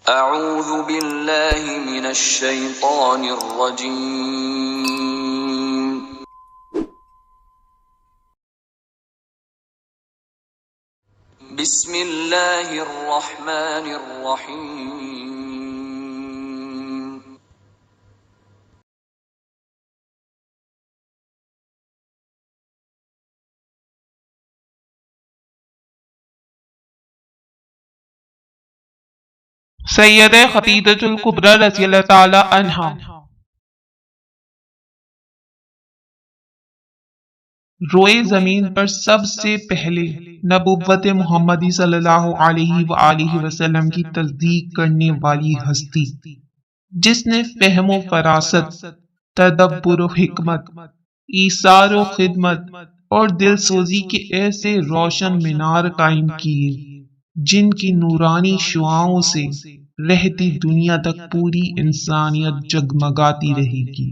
اعوذ باللہ من الشیطان الرجیم بسم اللہ الرحمن الرحیم سیدہ خدیجہ الکبریٰ رضی اللہ تعالی عنہا روئے زمین پر سب سے پہلے نبوت محمدی صلی اللہ علیہ وآلہ وسلم کی تصدیق کرنے والی ہستی، جس نے فہم و فراست، تدبر و حکمت، ایثار و خدمت اور دل سوزی کے ایسے روشن مینار قائم کیے جن کی نورانی شعاؤں سے رہتی دنیا تک پوری انسانیت جگمگاتی رہے گی۔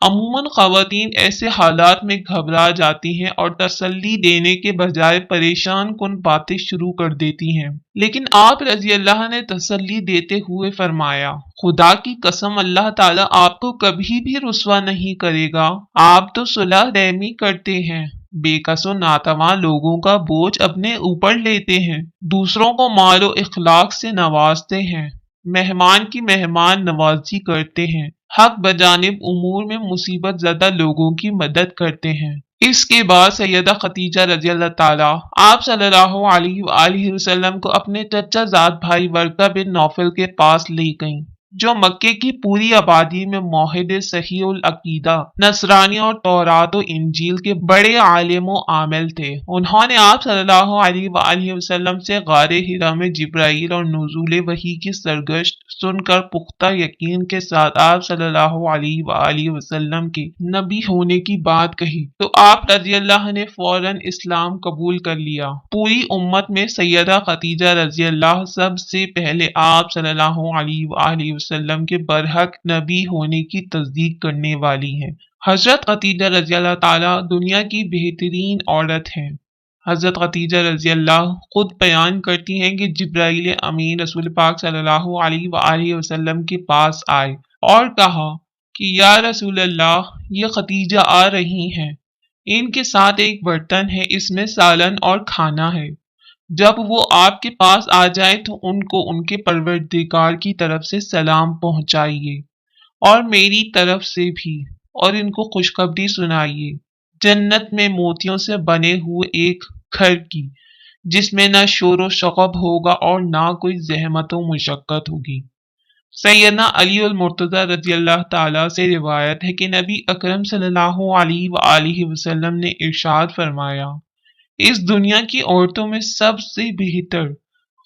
عموماً خواتین ایسے حالات میں گھبرا جاتی ہیں اور تسلی دینے کے بجائے پریشان کن باتیں شروع کر دیتی ہیں، لیکن آپ رضی اللہ نے تسلی دیتے ہوئے فرمایا، خدا کی قسم اللہ تعالیٰ آپ کو کبھی بھی رسوا نہیں کرے گا، آپ تو صلح رحمی کرتے ہیں، بے کس و ناتواں لوگوں کا بوجھ اپنے اوپر لیتے ہیں، دوسروں کو مال و اخلاق سے نوازتے ہیں، مہمان کی مہمان نوازی کرتے ہیں، حق بجانب امور میں مصیبت زدہ لوگوں کی مدد کرتے ہیں۔ اس کے بعد سیدہ خدیجہ رضی اللہ تعالیٰ آپ صلی اللہ علیہ وآلہ وسلم کو اپنے چچا زاد بھائی ورقہ بن نوفل کے پاس لے گئیں، جو مکے کی پوری آبادی میں موحد صحیح العقیدہ، نصرانی اور تورات و انجیل کے بڑے عالم و عامل تھے۔ انہوں نے آپ صلی اللہ علیہ وآلہ وسلم سے غار حرا میں جبرائیل اور نزول وحی کی سرگشت سن کر پختہ یقین کے ساتھ آپ صلی اللہ علیہ وآلہ وسلم کے نبی ہونے کی بات کہی تو آپ رضی اللہ نے فوراً اسلام قبول کر لیا۔ پوری امت میں سیدہ خدیجہ رضی اللہ سب سے پہلے آپ صلی اللہ علیہ وآلہ وسلم کے برحق نبی ہونے کی تصدیق کرنے والی ہیں۔ حضرت خدیجہ رضی اللہ تعالیٰ دنیا کی بہترین عورت ہیں۔ حضرت خدیجہ رضی اللہ خود بیان کرتی ہیں کہ جبرائیل امین رسول پاک صلی اللہ علیہ وآلہ وسلم کے پاس آئے اور کہا کہ یا رسول اللہ، یہ خدیجہ آ رہی ہیں، ان کے ساتھ ایک برتن ہے، اس میں سالن اور کھانا ہے، جب وہ آپ کے پاس آ جائے تو ان کو ان کے پروردگار کی طرف سے سلام پہنچائیے اور میری طرف سے بھی، اور ان کو خوشخبری سنائیے جنت میں موتیوں سے بنے ہوئے ایک گھر کی، جس میں نہ شور و شغب ہوگا اور نہ کوئی زحمت و مشقت ہوگی۔ سیدنا علی المرتضیٰ رضی اللہ تعالیٰ سے روایت ہے کہ نبی اکرم صلی اللہ علیہ وآلہ وسلم نے ارشاد فرمایا، اس دنیا کی عورتوں میں سب سے بہتر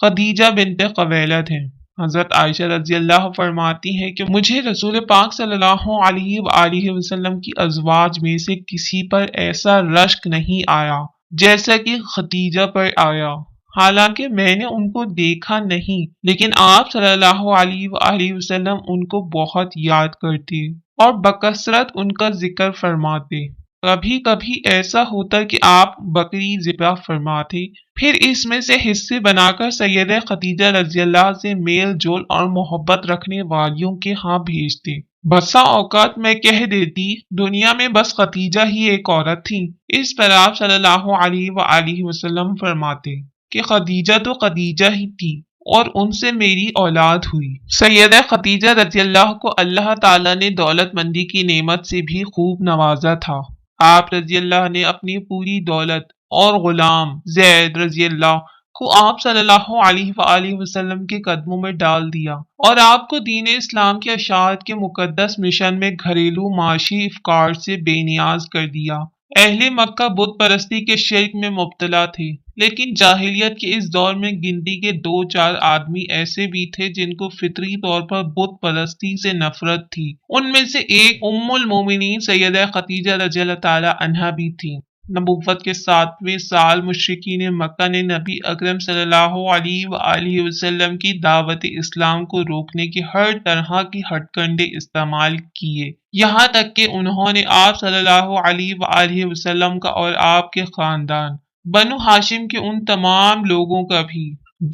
خدیجہ بنت خویلد ہیں۔ حضرت عائشہ رضی اللہ فرماتی ہیں کہ مجھے رسول پاک صلی اللہ علیہ وآلہ وسلم کی ازواج میں سے کسی پر ایسا رشک نہیں آیا جیسا کہ خدیجہ پر آیا، حالانکہ میں نے ان کو دیکھا نہیں، لیکن آپ صلی اللہ علیہ وآلہ وسلم ان کو بہت یاد کرتے اور بکثرت ان کا ذکر فرماتے۔ کبھی کبھی ایسا ہوتا کہ آپ بکری ذبح فرماتے، پھر اس میں سے حصے بنا کر سیدہ خدیجہ رضی اللہ سے میل جول اور محبت رکھنے والیوں کے ہاں بھیجتے۔ بسا اوقات میں کہہ دیتی دنیا میں بس خدیجہ ہی ایک عورت تھی، اس پر آپ صلی اللہ علیہ وآلہ وسلم فرماتے کہ خدیجہ تو خدیجہ ہی تھی اور ان سے میری اولاد ہوئی۔ سیدہ خدیجہ رضی اللہ کو اللہ تعالیٰ نے دولت مندی کی نعمت سے بھی خوب نوازا تھا۔ آپ رضی اللہ نے اپنی پوری دولت اور غلام زید رضی اللہ کو آپ صلی اللہ علیہ وآلہ وسلم کے قدموں میں ڈال دیا اور آپ کو دین اسلام کے اشاعت کے مقدس مشن میں گھریلو معاشی افکار سے بے نیاز کر دیا۔ اہل مکہ بت پرستی کے شرک میں مبتلا تھے، لیکن جاہلیت کے اس دور میں گنتی کے 2-4 آدمی ایسے بھی تھے جن کو فطری طور پر بت پرستی سے نفرت تھی۔ ان میں سے ایک ام المومنین سیدہ خدیجہ رضی اللہ تعالی عنہا بھی تھی۔ نبوت کے 7ویں سال مشرکین مکہ نے نبی اکرم صلی اللہ علیہ وآلہ وسلم کی دعوت اسلام کو روکنے کی ہر طرح کی ہتھ کنڈے استعمال کیے، یہاں تک کہ انہوں نے آپ صلی اللہ علیہ وآلہ وسلم کا اور آپ کے خاندان بنو ہاشم کے ان تمام لوگوں کا بھی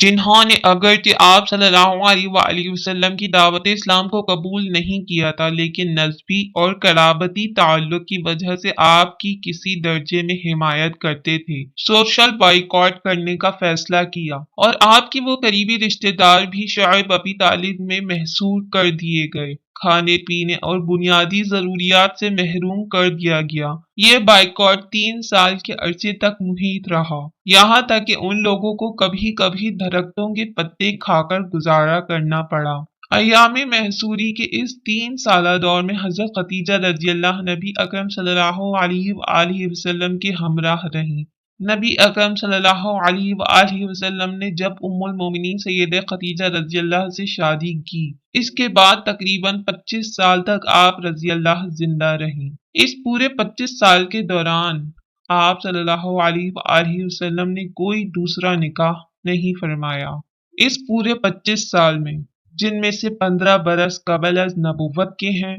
جنہوں نے اگرچہ آپ صلی اللہ علیہ وآلہ وسلم کی دعوت اسلام کو قبول نہیں کیا تھا، لیکن نسبی اور قرابتی تعلق کی وجہ سے آپ کی کسی درجے میں حمایت کرتے تھے، سوشل بائیکاٹ کرنے کا فیصلہ کیا، اور آپ کے وہ قریبی رشتہ دار بھی شعیب ابی طالب میں محصور کر دیے گئے، کھانے پینے اور بنیادی ضروریات سے محروم کر دیا گیا۔ یہ بائیکاٹ 3 سال کے عرصے تک محیط رہا، یہاں تک کہ ان لوگوں کو کبھی کبھی درختوں کے پتے کھا کر گزارا کرنا پڑا۔ ایام محصوری کے اس 3 سالہ دور میں حضرت خدیجہ رضی اللہ نبی اکرم صلی اللہ علیہ وآلہ وسلم کے ہمراہ رہیں۔ نبی اکرم صلی اللہ علیہ وآلہ وسلم نے جب ام المومنین سیدہ خدیجہ رضی اللہ سے شادی کی، اس کے بعد تقریباً 25 سال تک آپ رضی اللہ زندہ رہیں۔ اس پورے 25 سال کے دوران آپ صلی اللہ علیہ وآلہ وسلم نے کوئی دوسرا نکاح نہیں فرمایا۔ اس پورے 25 سال میں، جن میں سے 15 برس قبل از نبوت کے ہیں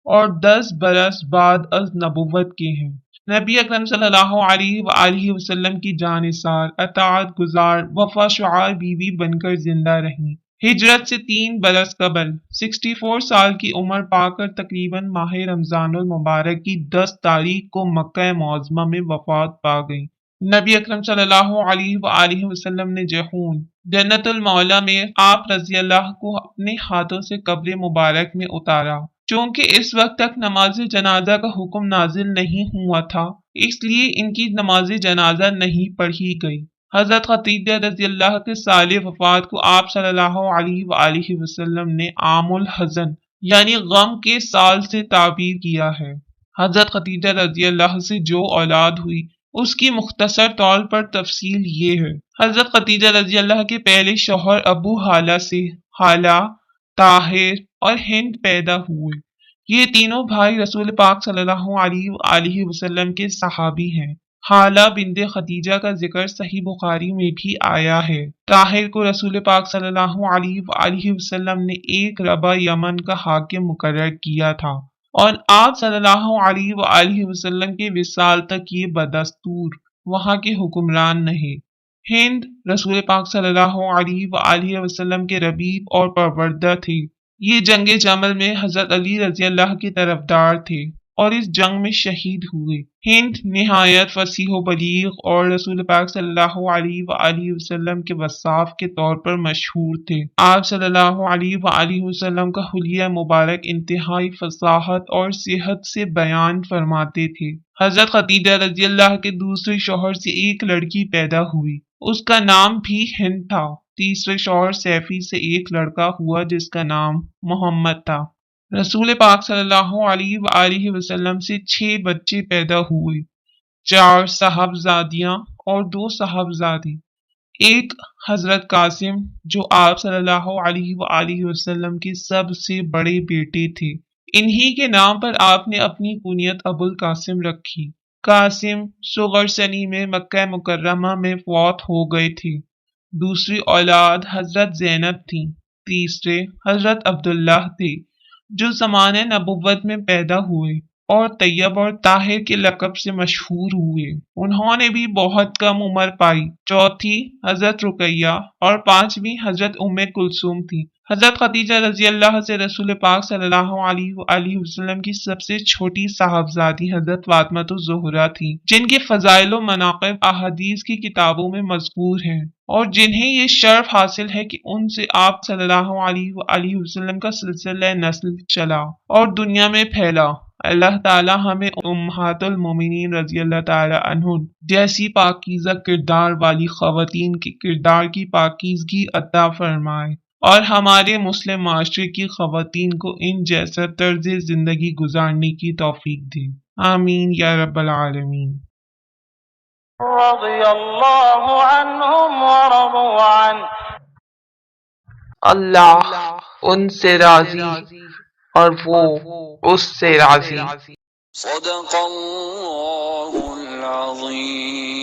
اور 10 برس بعد از نبوت کے ہیں، نبی اکرم صلی اللہ علیہ وآلہ وسلم کی جانثار، اطاعت گزار، وفا شعار بیوی بن کر زندہ رہیں۔ ہجرت سے 3 برس قبل 64 سال کی عمر پا کر تقریباً ماہ رمضان المبارک کی 10 تاریخ کو مکہ معظمہ میں وفات پا گئیں۔ نبی اکرم صلی اللہ علیہ وآلہ وسلم نے جہون جنت المولا میں آپ رضی اللہ کو اپنے ہاتھوں سے قبر مبارک میں اتارا۔ چونکہ اس وقت تک نماز جنازہ کا حکم نازل نہیں ہوا تھا، اس لیے ان کی نماز جنازہ نہیں پڑھی گئی۔ حضرت خدیجہ رضی اللہ کے سال وفات کو آپ صلی اللہ علیہ وآلہ وسلم نے عام الحزن یعنی غم کے سال سے تعبیر کیا ہے۔ حضرت خدیجہ رضی اللہ سے جو اولاد ہوئی، اس کی مختصر طور پر تفصیل یہ ہے۔ حضرت خدیجہ رضی اللہ کے پہلے شوہر ابو حالہ سے حالہ، طاہر اور ہند پیدا ہوئے۔ یہ تینوں بھائی رسول پاک صلی اللہ علیہ وآلہ وسلم کے صحابی ہیں۔ حالہ بنت خدیجہ کا ذکر صحیح بخاری میں بھی آیا ہے۔ طاہر کو رسول پاک صلی اللہ علیہ وآلہ وسلم نے ایک ربع یمن کا حاکم مقرر کیا تھا، اور آپ صلی اللہ علیہ وآلہ وسلم کے وصال تک یہ بدستور وہاں کے حکمران رہے۔ ہند رسول پاک صلی اللہ علیہ وآلہ وسلم کے ربیب اور پروردہ تھے۔ یہ جنگ جمل میں حضرت علی رضی اللہ کے طرفدار تھے اور اس جنگ میں شہید ہوئے۔ ہند نہایت فصیح و بلیغ اور رسول پاک صلی اللہ علیہ وآلہ وسلم کے وصاف کے طور پر مشہور تھے۔ آپ صلی اللہ علیہ وآلہ وسلم کا حلیہ مبارک انتہائی فصاحت اور صحت سے بیان فرماتے تھے۔ حضرت خدیجہ رضی اللہ کے دوسرے شوہر سے ایک لڑکی پیدا ہوئی، اس کا نام بھی ہند تھا۔ تیسرے شوہر سیفی سے ایک لڑکا ہوا جس کا نام محمد تھا۔ رسول پاک صلی اللہ علیہ وآلہ وسلم سے 6 بچے پیدا ہوئے، 4 صاحبزادیاں اور 2 صاحبزادے۔ ایک حضرت قاسم جو آپ صلی اللہ علیہ وآلہ وسلم کے سب سے بڑے بیٹے تھے، انہی کے نام پر آپ نے اپنی کنیت ابو القاسم رکھی۔ قاسم صغر سنی میں مکہ مکرمہ میں فوت ہو گئے تھے۔ دوسری اولاد حضرت زینب تھی۔ تیسرے حضرت عبداللہ تھے جو زمانہ نبوت میں پیدا ہوئے اور طیب اور طاہر کے لقب سے مشہور ہوئے۔ انہوں نے بھی بہت کم عمر پائی۔ چوتھی حضرت رقیہ اور 5ویں حضرت ام کلثوم تھی۔ حضرت خدیجہ رضی اللہ سے رسول پاک صلی اللہ علیہ وآلہ وسلم کی سب سے چھوٹی صاحبزادی حضرت فاطمہ الزہرا تھی، جن کے فضائل و مناقب احادیث کی کتابوں میں مذکور ہیں، اور جنہیں یہ شرف حاصل ہے کہ ان سے آپ صلی اللہ علیہ وآلہ وسلم کا سلسلہ نسل چلا اور دنیا میں پھیلا۔ اللہ تعالی ہمیں امہات المومنین رضی اللہ تعالی عنہ جیسی پاکیزہ کردار والی خواتین کے کردار کی پاکیزگی عطا فرمائے، اور ہمارے مسلم معاشرے کی خواتین کو ان جیسا طرز زندگی گزارنے کی توفیق دے۔ آمین یا رب العالمین۔ رضی اللہ عنہم ورضوا عنہ، اللہ ان سے راضی اور وہ اس سے راضی۔ صدق اللہ العظیم۔